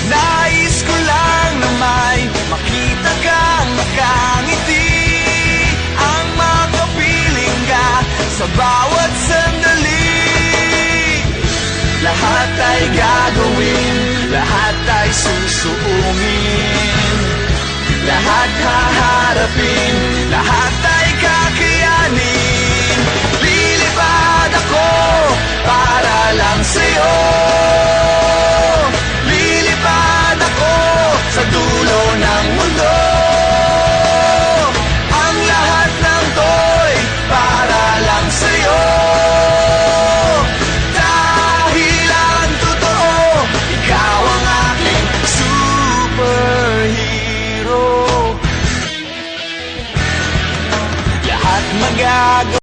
Nais ko lang na may makita kang nakangiti, ang makapiling ka sa bawat sandali. Lahat ay gagawin, lahat ay susuungin, lahat haharapin, lahat ay kakayanin. Lilipad ako para lang sa'yo, lilipad ako sa dulo ng mundo. Ang lahat ng to'y para lang sa'yo, dahil ang totoo, ikaw ang aking superhero. Lahat magagawa